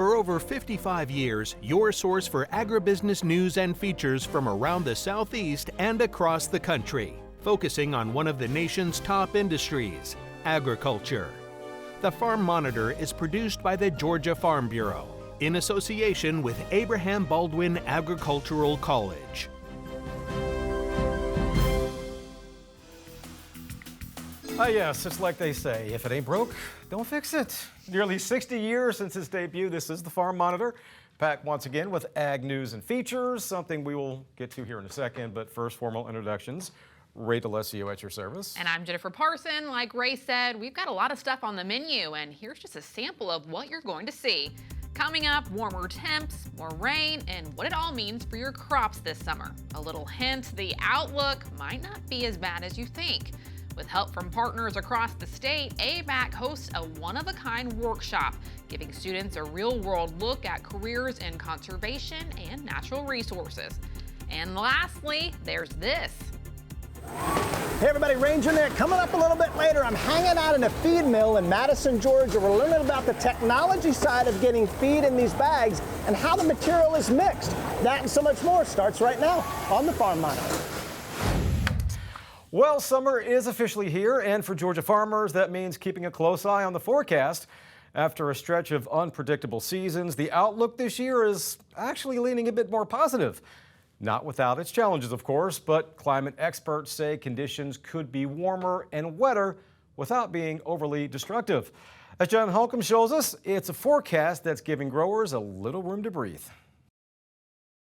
For over 55 years, your source for agribusiness news and features from around the Southeast and across the country, focusing on one of the nation's top industries, agriculture. The Farm Monitor is produced by the Georgia Farm Bureau in association with Abraham Baldwin Agricultural College. Yes, it's like they say, if it ain't broke, don't fix it. Nearly 60 years since its debut, this is the Farm Monitor, back once again with ag news and features, something we will get to here in a second, but first, formal introductions. Ray DeLessio at your service. And I'm Jennifer Parson. Like Ray said, we've got a lot of stuff on the menu, and here's just a sample of what you're going to see. Coming up, warmer temps, more rain, and what it all means for your crops this summer. A little hint, the outlook might not be as bad as you think. With help from partners across the state, ABAC hosts a one-of-a-kind workshop, giving students a real-world look at careers in conservation and natural resources. And lastly, there's this. Hey everybody, Ranger Nick coming up a little bit later. I'm hanging out in a feed mill in Madison, Georgia. We're learning about the technology side of getting feed in these bags and how the material is mixed. That and so much more starts right now on the Farm Monitor. Well, summer is officially here, and for Georgia farmers, that means keeping a close eye on the forecast. After a stretch of unpredictable seasons, the outlook this year is actually leaning a bit more positive. Not without its challenges, of course, but climate experts say conditions could be warmer and wetter without being overly destructive. As John Holcomb shows us, it's a forecast that's giving growers a little room to breathe.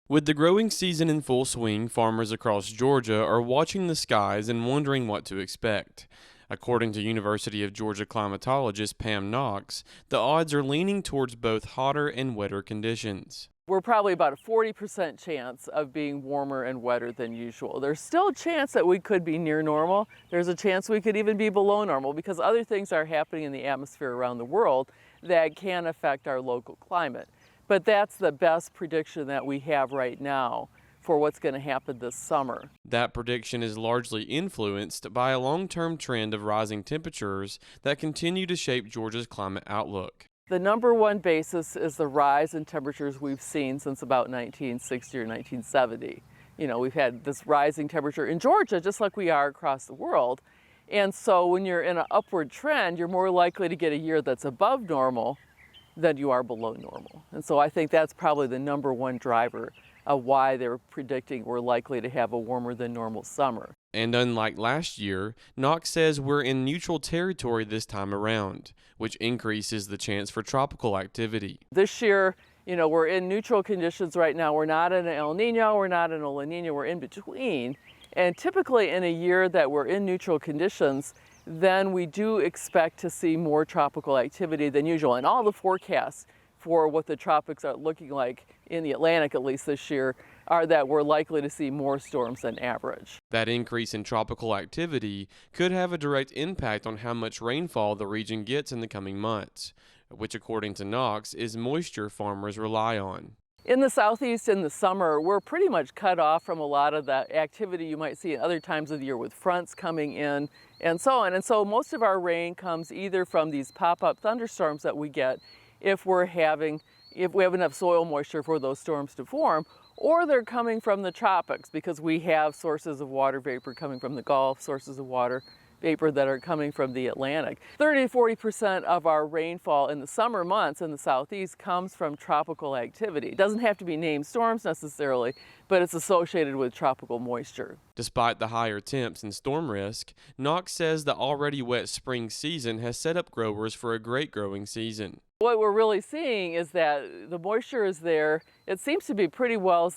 With the growing season in full swing, farmers across Georgia are watching the skies and wondering what to expect. According to University of Georgia climatologist Pam Knox, the odds are leaning towards both hotter and wetter conditions. We're probably about a 40% chance of being warmer and wetter than usual. There's still a chance that we could be near normal. There's a chance we could even be below normal because other things are happening in the atmosphere around the world that can affect our local climate. But that's the best prediction that we have right now for what's going to happen this summer. That prediction is largely influenced by a long-term trend of rising temperatures that continue to shape Georgia's climate outlook. The number one basis is the rise in temperatures we've seen since about 1960 or 1970. You know, we've had this rising temperature in Georgia just like we are across the world. And so when you're in an upward trend, you're more likely to get a year that's above normal than you are below normal. And so I think that's probably the number one driver of why they're predicting we're likely to have a warmer than normal summer. And unlike last year, Knox says we're in neutral territory this time around, which increases the chance for tropical activity. This year, you know, we're in neutral conditions right now. We're not in an El Nino, we're not in a La Nina, we're in between. And typically in a year that we're in neutral conditions, then we do expect to see more tropical activity than usual. And all the forecasts for what the tropics are looking like in the Atlantic, at least this year, are that we're likely to see more storms than average. That increase in tropical activity could have a direct impact on how much rainfall the region gets in the coming months, which, according to Knox, is moisture farmers rely on. In the southeast in the summer, we're pretty much cut off from a lot of the activity you might see at other times of the year with fronts coming in and so on. And so most of our rain comes either from these pop-up thunderstorms that we get if we have enough soil moisture for those storms to form, or they're coming from the tropics because we have sources of water vapor coming from the Gulf, sources of water vapor that are coming from the Atlantic. 30 to 40% of our rainfall in the summer months in the southeast comes from tropical activity. It doesn't have to be named storms necessarily, but it's associated with tropical moisture. Despite the higher temps and storm risk, Knox says the already wet spring season has set up growers for a great growing season. What we're really seeing is that the moisture is there. It seems to be pretty well,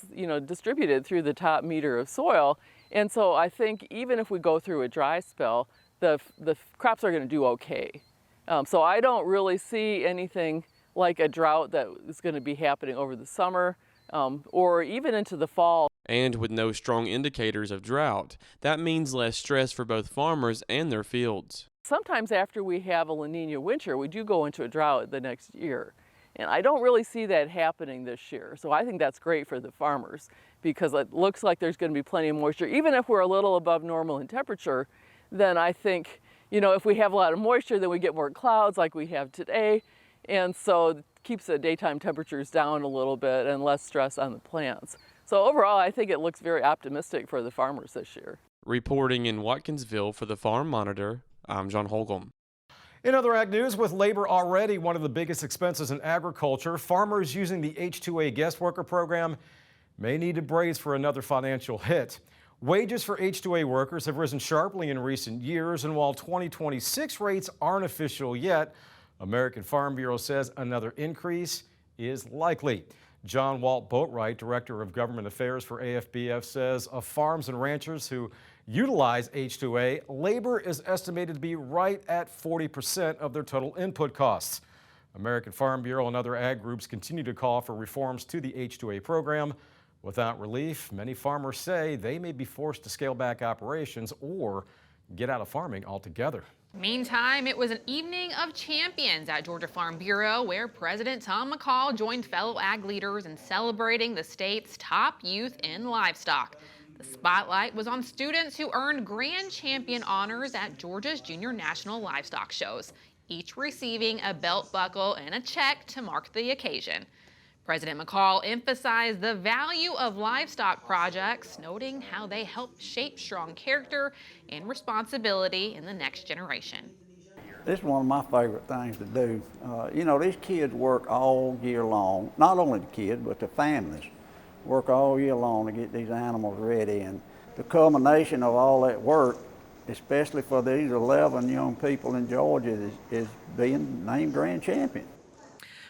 distributed through the top meter of soil. And so I think even if we go through a dry spell, the crops are going to do okay. So I don't really see anything like a drought that is going to be happening over the summer or even into the fall. And with no strong indicators of drought, that means less stress for both farmers and their fields. Sometimes after we have a La Nina winter, we do go into a drought the next year. And I don't really see that happening this year. So I think that's great for the farmers because it looks like there's going to be plenty of moisture. Even if we're a little above normal in temperature, then I think, if we have a lot of moisture, then we get more clouds like we have today. And so keeps the daytime temperatures down a little bit and less stress on the plants. So overall, I think it looks very optimistic for the farmers this year. Reporting in Watkinsville for the Farm Monitor, I'm John Holcomb. In other ag news, with labor already one of the biggest expenses in agriculture, farmers using the H-2A guest worker program may need to brace for another financial hit. Wages for H-2A workers have risen sharply in recent years, and while 2026 rates aren't official yet, American Farm Bureau says another increase is likely. John Walt Boatwright, Director of Government Affairs for AFBF, says of farms and ranchers who utilize H-2A, labor is estimated to be right at 40% of their total input costs. American Farm Bureau and other ag groups continue to call for reforms to the H-2A program. Without relief, many farmers say they may be forced to scale back operations or get out of farming altogether. Meantime, it was an evening of champions at Georgia Farm Bureau where President Tom McCall joined fellow ag leaders in celebrating the state's top youth in livestock. The spotlight was on students who earned grand champion honors at Georgia's Junior National Livestock Shows, each receiving a belt buckle and a check to mark the occasion. President McCall emphasized the value of livestock projects, noting how they help shape strong character and responsibility in the next generation. This is one of my favorite things to do. You know, these kids work all year long, not only the kids, but the families work all year long to get these animals ready. And the culmination of all that work, especially for these 11 young people in Georgia, is being named grand champion.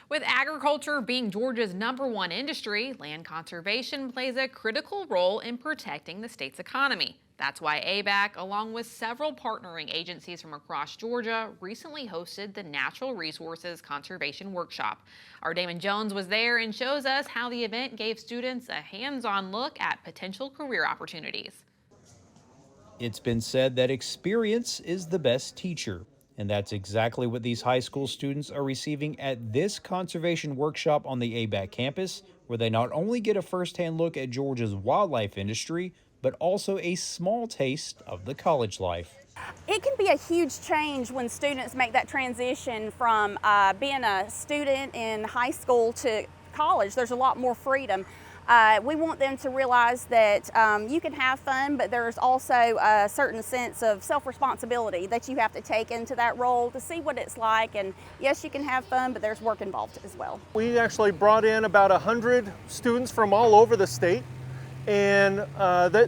With agriculture being Georgia's #1 industry, land conservation plays a critical role in protecting the state's economy. That's why ABAC, along with several partnering agencies from across Georgia, recently hosted the Natural Resources Conservation Workshop. Our Damon Jones was there and shows us how the event gave students a hands-on look at potential career opportunities. It's been said that experience is the best teacher. And that's exactly what these high school students are receiving at this conservation workshop on the ABAC campus, where they not only get a firsthand look at Georgia's wildlife industry, but also a small taste of the college life. It can be a huge change when students make that transition from being a student in high school to college. There's a lot more freedom. We want them to realize that you can have fun, but there's also a certain sense of self-responsibility that you have to take into that role to see what it's like. And yes, you can have fun, but there's work involved as well. We actually brought in about 100 students from all over the state, and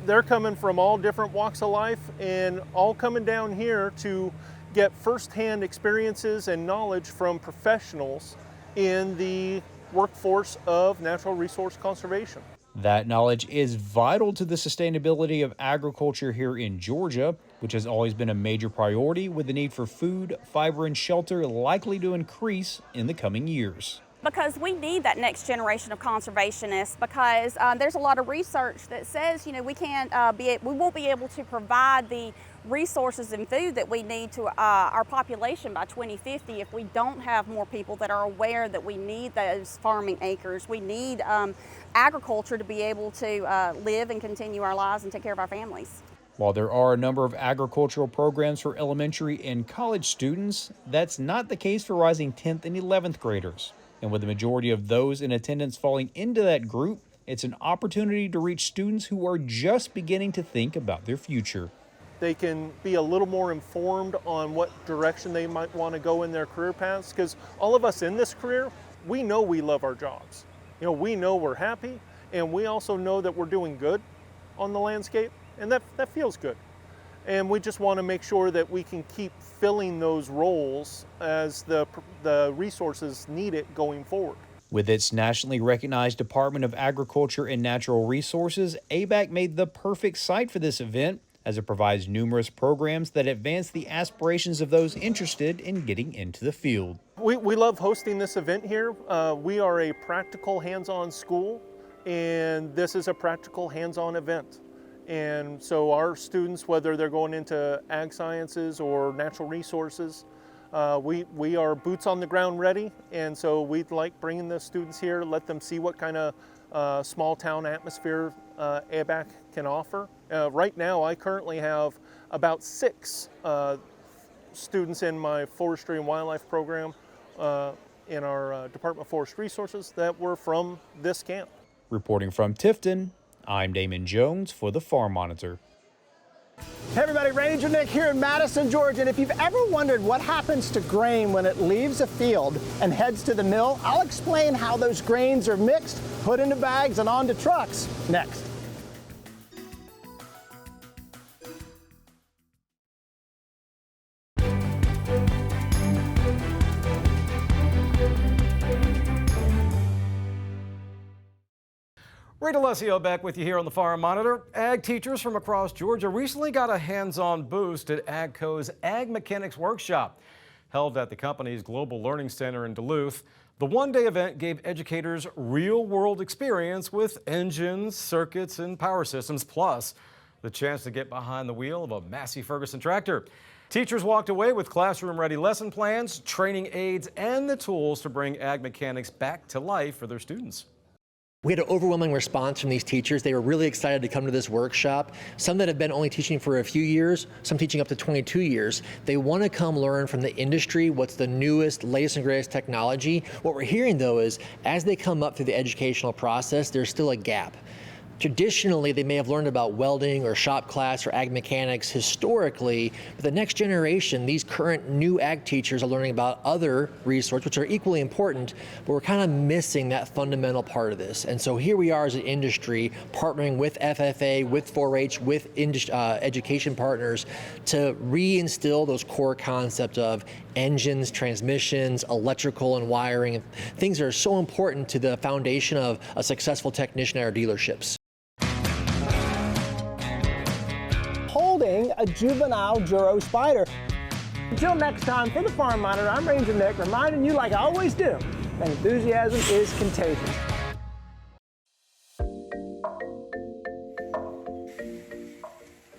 they're coming from all different walks of life and all coming down here to get firsthand experiences and knowledge from professionals in the workforce of natural resource conservation. That knowledge is vital to the sustainability of agriculture here in Georgia, which has always been a major priority, with the need for food, fiber, and shelter likely to increase in the coming years. Because we need that next generation of conservationists, because there's a lot of research that says, you know, we won't be able to provide the resources and food that we need to our population by 2050 if we don't have more people that are aware that we need those farming acres. We need agriculture to be able to live and continue our lives and take care of our families. While there are a number of agricultural programs for elementary and college students, that's not the case for rising 10th and 11th graders. And with the majority of those in attendance falling into that group, it's an opportunity to reach students who are just beginning to think about their future. They can be a little more informed on what direction they might want to go in their career paths, because all of us in this career, we know we love our jobs. You know, we know we're happy, and we also know that we're doing good on the landscape, and that feels good. And we just want to make sure that we can keep filling those roles as the resources need it going forward. With its nationally recognized Department of Agriculture and Natural Resources, ABAC made the perfect site for this event, as it provides numerous programs that advance the aspirations of those interested in getting into the field. We love hosting this event here. We are a practical hands-on school, and this is a practical hands-on event. And so our students, whether they're going into ag sciences or natural resources, we are boots on the ground ready, and so we'd like bringing the students here, let them see what kind of small town atmosphere ABAC can offer. Right now, I currently have about 6 students in my forestry and wildlife program in our Department of Forest Resources that were from this camp. Reporting from Tifton, I'm Damon Jones for the Farm Monitor. Hey everybody, Ranger Nick here in Madison, Georgia, and if you've ever wondered what happens to grain when it leaves a field and heads to the mill, I'll explain how those grains are mixed, put into bags, and onto trucks next. Ray DeLessio back with you here on the Farm Monitor. Ag teachers from across Georgia recently got a hands-on boost at AGCO's Ag Mechanics Workshop. Held at the company's Global Learning Center in Duluth, the one-day event gave educators real-world experience with engines, circuits, and power systems, plus the chance to get behind the wheel of a Massey Ferguson tractor. Teachers walked away with classroom-ready lesson plans, training aids, and the tools to bring ag mechanics back to life for their students. We had an overwhelming response from these teachers. They were really excited to come to this workshop. Some that have been only teaching for a few years, some teaching up to 22 years. They want to come learn from the industry what's the newest, latest and greatest technology. What we're hearing though is as they come up through the educational process, there's still a gap. Traditionally, they may have learned about welding or shop class or ag mechanics historically, but the next generation, these current new ag teachers are learning about other resources, which are equally important, but we're kind of missing that fundamental part of this. And so here we are as an industry partnering with FFA, with 4-H, with education partners to reinstill those core concepts of engines, transmissions, electrical and wiring, and things that are so important to the foundation of a successful technician at our dealerships. Holding a juvenile Duro spider. Until next time, for the Farm Monitor, I'm Ranger Nick, reminding you, like I always do, that enthusiasm is contagious.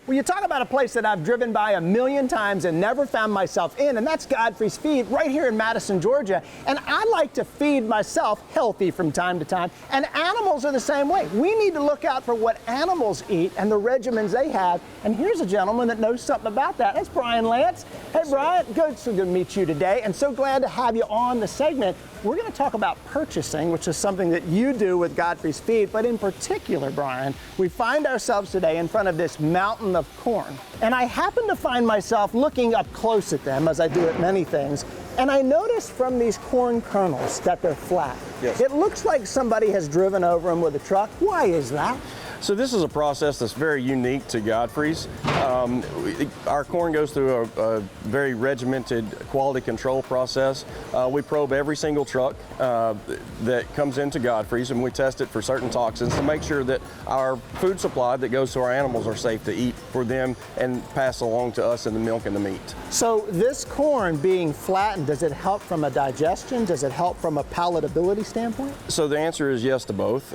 Well, you talk about a place that I've driven by a million times and never found myself in, and that's Godfrey's Feed right here in Madison, Georgia. And I like to feed myself healthy from time to time, and animals are the same way. We need to look out for what animals eat and the regimens they have. And here's a gentleman that knows something about that. That's Brian Lance. Hey, Brian, so good to meet you today, and so glad to have you on the segment. We're going to talk about purchasing, which is something that you do with Godfrey's Feed, but in particular, Brian, we find ourselves today in front of this mountain of corn. And I happen to find myself looking up close at them, as I do at many things, and I noticed from these corn kernels that they're flat. Yes. It looks like somebody has driven over them with a truck. Why is that? So this is a process that's very unique to Godfrey's. Our corn goes through a very regimented quality control process. We probe every single truck that comes into Godfrey's, and we test it for certain toxins to make sure that our food supply that goes to our animals are safe to eat for them and pass along to us in the milk and the meat. So this corn being flattened, does it help from a digestion? Does it help from a palatability standpoint? So the answer is yes to both.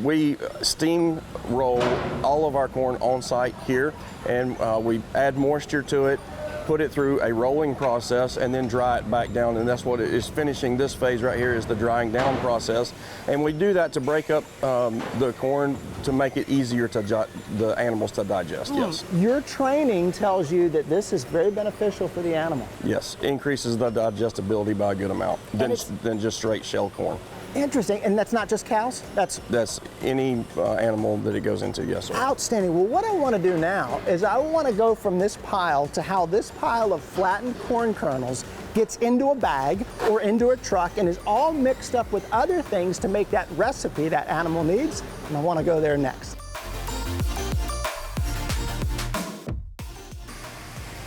We steam roll all of our corn on site here, and we add moisture to it, put it through a rolling process, and then dry it back down, and that's what it is finishing. This phase right here is the drying down process, and we do that to break up the corn to make it easier to the animals to digest. Yes. Your training tells you that this is very beneficial for the animal. Yes, increases the digestibility by a good amount than just straight shell corn. Interesting, and that's not just cows? That's any animal that it goes into, yes, sir. Outstanding. Well, what I want to do now is I want to go from this pile to how this pile of flattened corn kernels gets into a bag or into a truck and is all mixed up with other things to make that recipe that animal needs, and I want to go there next.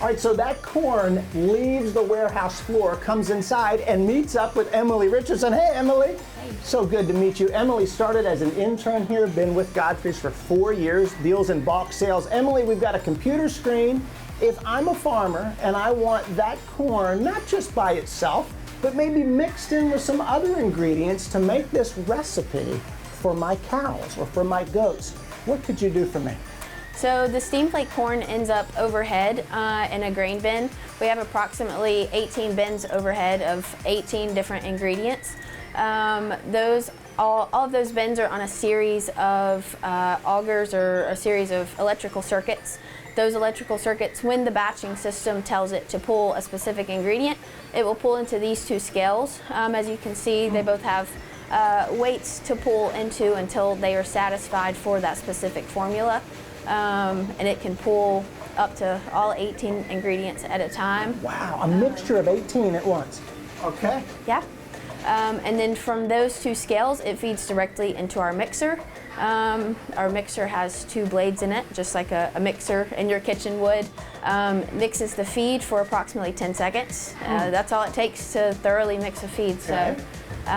All right, so that corn leaves the warehouse floor, comes inside, and meets up with Emily Richardson. Hey, Emily. Hey. So good to meet you. Emily started as an intern here, been with Godfrey's for 4 years, deals in bulk sales. Emily, we've got a computer screen. If I'm a farmer and I want that corn, not just by itself, but maybe mixed in with some other ingredients to make this recipe for my cows or for my goats, what could you do for me? So the steam flake corn ends up overhead in a grain bin. We have approximately 18 bins overhead of 18 different ingredients. All of those bins are on a series of augers or a series of electrical circuits those electrical circuits, when the batching system tells it to pull a specific ingredient, it will pull into these two scales. As you can see, they both have weights to pull into until they are satisfied for that specific formula. And it can pull up to all 18 ingredients at a time. Wow, a mixture of 18 at once. Okay. Yeah. And then from those two scales, it feeds directly into our mixer. Our mixer has two blades in it, just like a mixer in your kitchen would. Mixes the feed for approximately 10 seconds. That's all it takes to thoroughly mix a feed. Okay. So,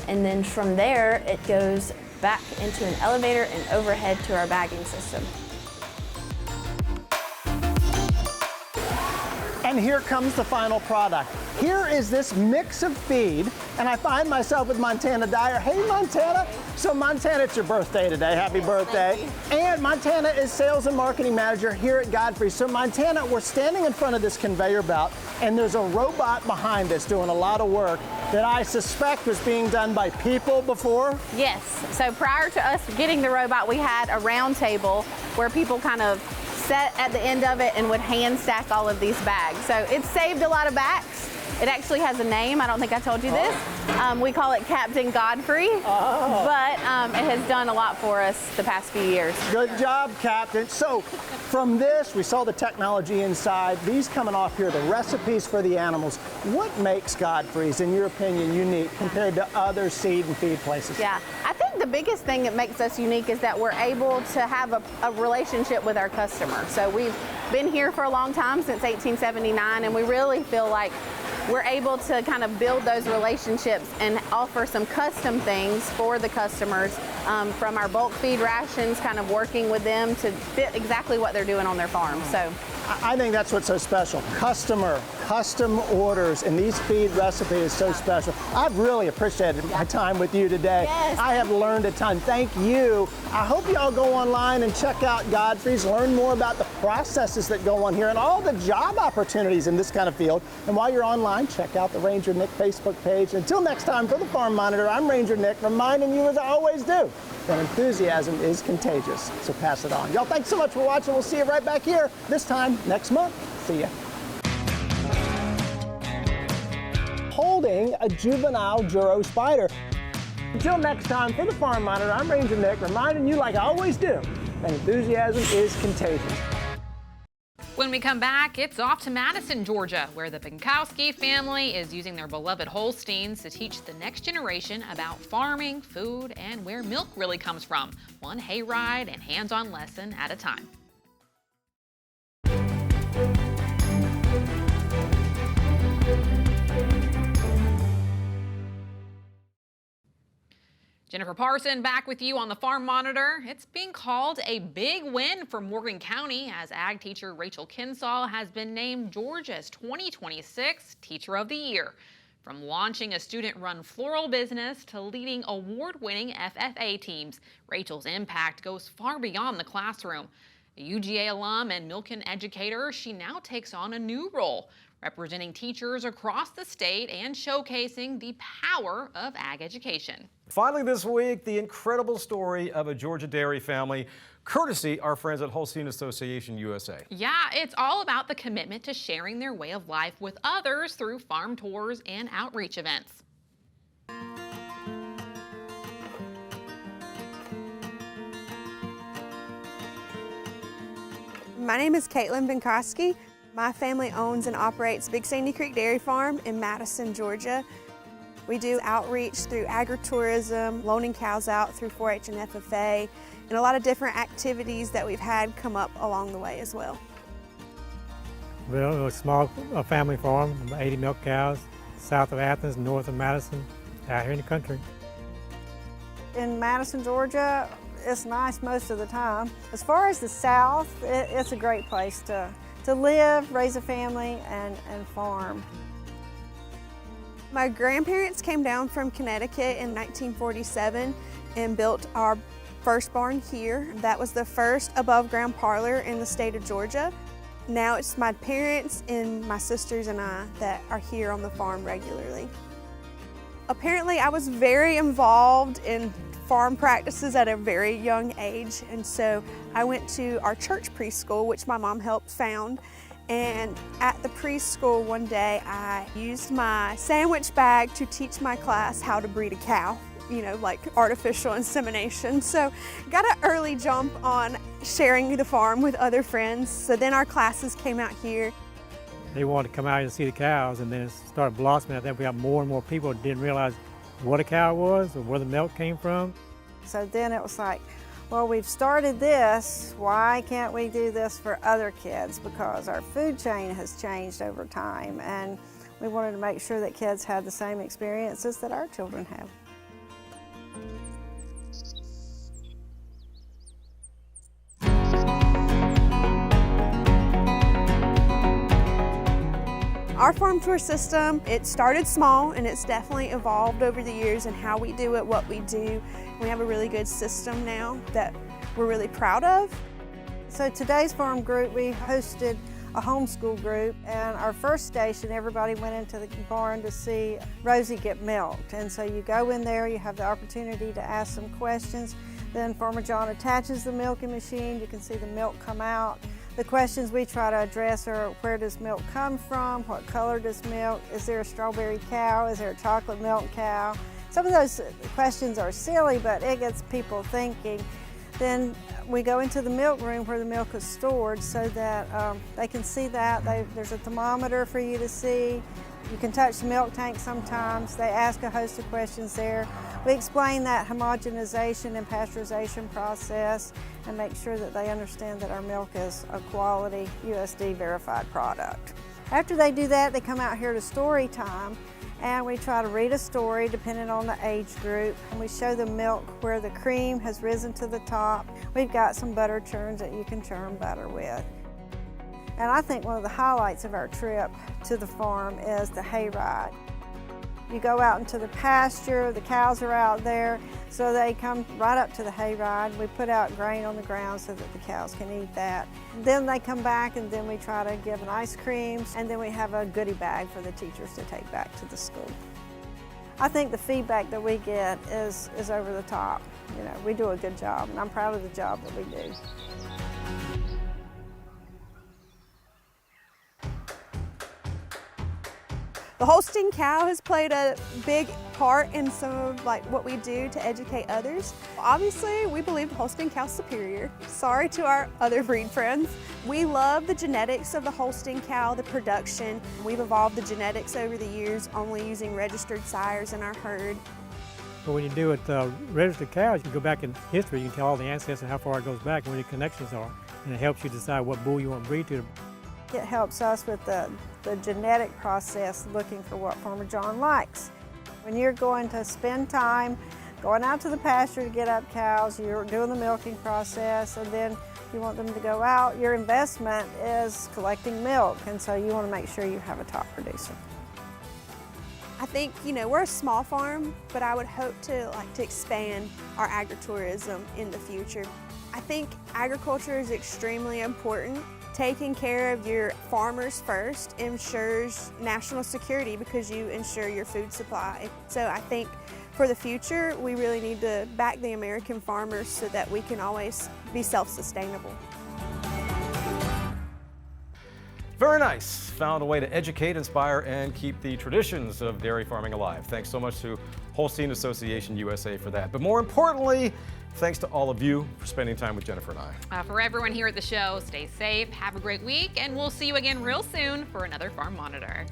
and then from there, it goes back into an elevator and overhead to our bagging system. And here comes the final product. Here is this mix of feed, and I find myself with Montana Dyer. Hey, Montana. So Montana, it's your birthday today. Happy birthday. And Montana is sales and marketing manager here at Godfrey. So Montana, we're standing in front of this conveyor belt, and there's a robot behind us doing a lot of work that I suspect was being done by people before. Yes. So prior to us getting the robot, we had a round table where people kind of sat at the end of it and would hand stack all of these bags. So it saved a lot of backs. It actually has a name. I don't think I told you this. We call it Captain Godfrey, but it has done a lot for us the past few years. Good job, Captain. So from this, we saw the technology inside. These coming off here, the recipes for the animals. What makes Godfrey's, in your opinion, unique compared to other seed and feed places? Yeah, I think the biggest thing that makes us unique is that we're able to have a relationship with our customer. So we've been here for a long time, since 1879, and we really feel like we're able to kind of build those relationships and offer some custom things for the customers, from our bulk feed rations, kind of working with them to fit exactly what they're doing on their farm. So I think that's what's so special. Custom orders, and these feed recipes is so special. I've really appreciated my time with you today. Yes. I have learned a ton. Thank you. I hope y'all go online and check out Godfrey's, learn more about the processes that go on here and all the job opportunities in this kind of field. And while you're online, check out the Ranger Nick Facebook page. Until next time, for the Farm Monitor, I'm Ranger Nick, reminding you, as I always do, that enthusiasm is contagious. So pass it on. Y'all, thanks so much for watching. We'll see you right back here this time next month. See ya. Holding a juvenile Juro spider. Until next time, for the Farm Monitor, I'm Ranger Nick, reminding you, like I always do, that enthusiasm is contagious. When we come back, it's off to Madison, Georgia, where the Pinkowski family is using their beloved Holsteins to teach the next generation about farming, food, and where milk really comes from. One hayride and hands-on lesson at a time. Jennifer Parson back with you on the Farm Monitor. It's being called a big win for Morgan County as ag teacher Rachel Kinsall has been named Georgia's 2026 Teacher of the Year. From launching a student-run floral business to leading award-winning FFA teams, Rachel's impact goes far beyond the classroom. A UGA alum and Milken educator, she now takes on a new role, representing teachers across the state and showcasing the power of ag education. Finally this week, the incredible story of a Georgia dairy family, courtesy our friends at Holstein Association USA. Yeah, it's all about the commitment to sharing their way of life with others through farm tours and outreach events. My name is Caitlin Binkowski. My family owns and operates Big Sandy Creek Dairy Farm in Madison, Georgia. We do outreach through agritourism, loaning cows out through 4-H and FFA, and a lot of different activities that we've had come up along the way as well. Well, a small family farm, 80 milk cows, south of Athens, north of Madison, out here in the country. In Madison, Georgia, it's nice most of the time. As far as the south, it's a great place to live, raise a family, and farm. My grandparents came down from Connecticut in 1947 and built our first barn here. That was the first above ground parlor in the state of Georgia. Now it's my parents and my sisters and I that are here on the farm regularly. Apparently I was very involved in farm practices at a very young age, and so I went to our church preschool, which my mom helped found. And at the preschool one day, I used my sandwich bag to teach my class how to breed a cow, you know, like artificial insemination. So got an early jump on sharing the farm with other friends. So then our classes came out here. They wanted to come out and see the cows, and then it started blossoming. I think we got more and more people that didn't realize what a cow was or where the milk came from. So then it was like, well, we've started this, why can't we do this for other kids? Because our food chain has changed over time, and we wanted to make sure that kids had the same experiences that our children have. Our farm tour system, it started small and it's definitely evolved over the years in how we do it, what we do. We have a really good system now that we're really proud of. So today's farm group, we hosted a homeschool group, and our first station, everybody went into the barn to see Rosie get milked. And so you go in there, you have the opportunity to ask some questions. Then Farmer John attaches the milking machine. You can see the milk come out. The questions we try to address are, where does milk come from? What color does milk? Is there a strawberry cow? Is there a chocolate milk cow? Some of those questions are silly, but it gets people thinking. Then we go into the milk room where the milk is stored so that they can see that. There's a thermometer for you to see. You can touch the milk tank sometimes. They ask a host of questions there. We explain that homogenization and pasteurization process and make sure that they understand that our milk is a quality USD verified product. After they do that, they come out here to story time, and we try to read a story depending on the age group, and we show them milk where the cream has risen to the top. We've got some butter churns that you can churn butter with. And I think one of the highlights of our trip to the farm is the hayride. You go out into the pasture, the cows are out there, so they come right up to the hayride. We put out grain on the ground so that the cows can eat that. Then they come back, and then we try to give them ice creams, and then we have a goodie bag for the teachers to take back to the school. I think the feedback that we get is over the top. You know, we do a good job, and I'm proud of the job that we do. The Holstein cow has played a big part in some of what we do to educate others. Obviously, we believe the Holstein cow's superior. Sorry to our other breed friends. We love the genetics of the Holstein cow, the production. We've evolved the genetics over the years, only using registered sires in our herd. But when you do it registered cows, you can go back in history, you can tell all the ancestors and how far it goes back and where the connections are. And it helps you decide what bull you want to breed to. It helps us with the genetic process, looking for what Farmer John likes. When you're going to spend time going out to the pasture to get up cows, you're doing the milking process, and then you want them to go out, your investment is collecting milk, and so you want to make sure you have a top producer. I think, we're a small farm, but I would hope to expand our agritourism in the future. I think agriculture is extremely important. Taking care of your farmers first ensures national security because you ensure your food supply. So I think for the future, we really need to back the American farmers so that we can always be self-sustainable. Very nice. Found a way to educate, inspire, and keep the traditions of dairy farming alive. Thanks so much to Holstein Association USA for that. But more importantly, thanks to all of you for spending time with Jennifer and I. For everyone here at the show, stay safe, have a great week, and we'll see you again real soon for another Farm Monitor.